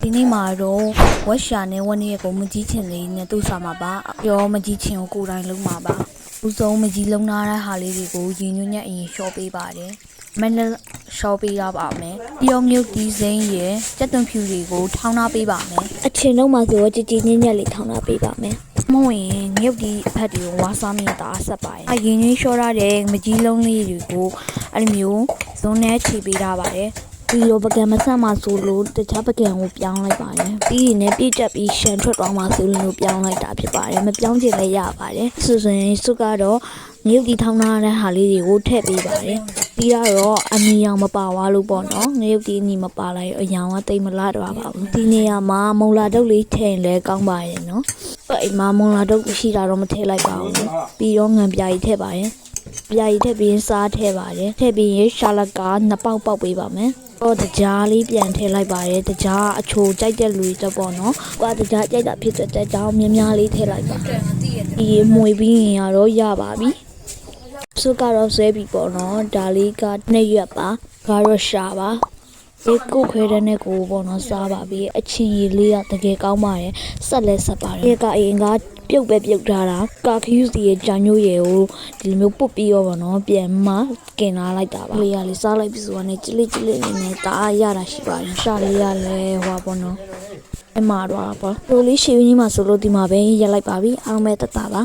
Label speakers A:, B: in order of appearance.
A: ဒီနေ့မှာတော့ဝက်ရှာနဲ့ဝက်နည်းကိုမကြီးချင်လေးနဲ့တူစားမှာပါပြောမကြီးချင်ကိုကိုယ်တိုင်လုံးမှာပါဦးဆုံးမကြီးလုံးထားတဲ့ဟာလေးတွေကိုရင်းညွှန်းညက်အရင်ရှော့ပေးပါတယ်မနဲ့ရှော့ပေးရပါမယ်ပြီးတော့မြုပ်ဒီဇိမ်းရဲ့စက်သွန်ဖြူတွေကိုထောင်းထားပေးပါမယ်အချင်းလုံးမှာဆိုတော့ကြည်ကြည်ညက်ညက်လေးထောင်းထားပေးပါမယ်မဟုတ်ရင်မြုပ်ဒီဖက်တွေကိုဝါစားမြင်တာဆက်ပါတယ်အရင်ကြီးရှော့ရတဲ့မကြီးလုံးလေးတွေကိုအဲ့လိုမျိုးဇုံနဲ့ခြေပေးထားပါတယ်ပြီးတော့ပကံမဆန့်မှဆိုလို့တခြားပကံကိုပြောင်းလိုက်ပါတယ်ပြီးရင်လည်းပြည့်တက်ပြီးရှန်ထွက်သွားမှဆိုလို့ပြောင်းလိုက်တာဖြစ်ပါတယ်မပြောင်းချင်လည်းရပါတယ်ဆိုရင်စုကတော့ငရုတ်တီထောင်းထားတဲ့ဟာလေးတွေကိုထည့်ပေးပါတယ်ပြီးတော့အနီရောင်မပါသွားလို့ပေါ့နော်ငရုတ်တီအနီမပါလိုက်အရောင်ကတိတ်မလာတော့ပါဘူးဒီနေရာမှာမုံလာတုပ်လေးထည့်လဲကောင်းပါရဲ့နော်အဲ့မှာမုံလာတုပ်ရှိတာတော့မထည့်လိုက်ပါဘူးပြီးတော့ငံပြာကြီးထည့်ပါရဲ့ပြာကြီးထည့်ပြီးစားထည့်ပါတယ်ထည့်ပြီးရှာလကနှစ်ပေါက်ပေါက်ပေးပါမယ်တော့တကြားလေးပြန်ထည့်လိုက်ပါတယ်တကြားအချိုကြိုက်တဲ့လူတွေတော့ပေါ့နော်။ကွာတကြားကြိုက်တာဖြစ်တဲ့ကြောင်းများများလေးထည့်လိုက်ပါ။ဒီမွေပြီးရင်တော့ရပါပြီ။စုကတော့ဆွဲပြီပေါ့နော်။ဒါလေးကနှစ်ရွက်ပါ။ကတော့ရှာပါ။ဒီကိုခွဲတဲ့နဲ့ကိုပေါ့နော်စားပါပြီ။အချင်းကြီးလေးကတကယ်ကောင်းပါတယ်။ဆက်လဲဆက်ပါတယ်။ဒီကအရင်ကပြုတ်ပဲပြုတ်ထားတာကာခယူစီရဲ့ဂျန်ညိုးရဲ့ကိုဒီလိုမျိုးပုတ်ပြီးတော့ဗောနော်ပြန်မှกินလာလိုက်တာပါလေးရလေးစားလိုက်ပြီဆိုတော့ねကြစ်လေးနဲ့တအားရတာရှိပါတယ်ရှာလေးရလဲဟွာဗောနော်အမှားတော့ပါလိုလေးရှေးရင်းမှာဆိုလို့ဒီမှာပဲရက်လိုက်ပါပြီအားမဲ့တတပါ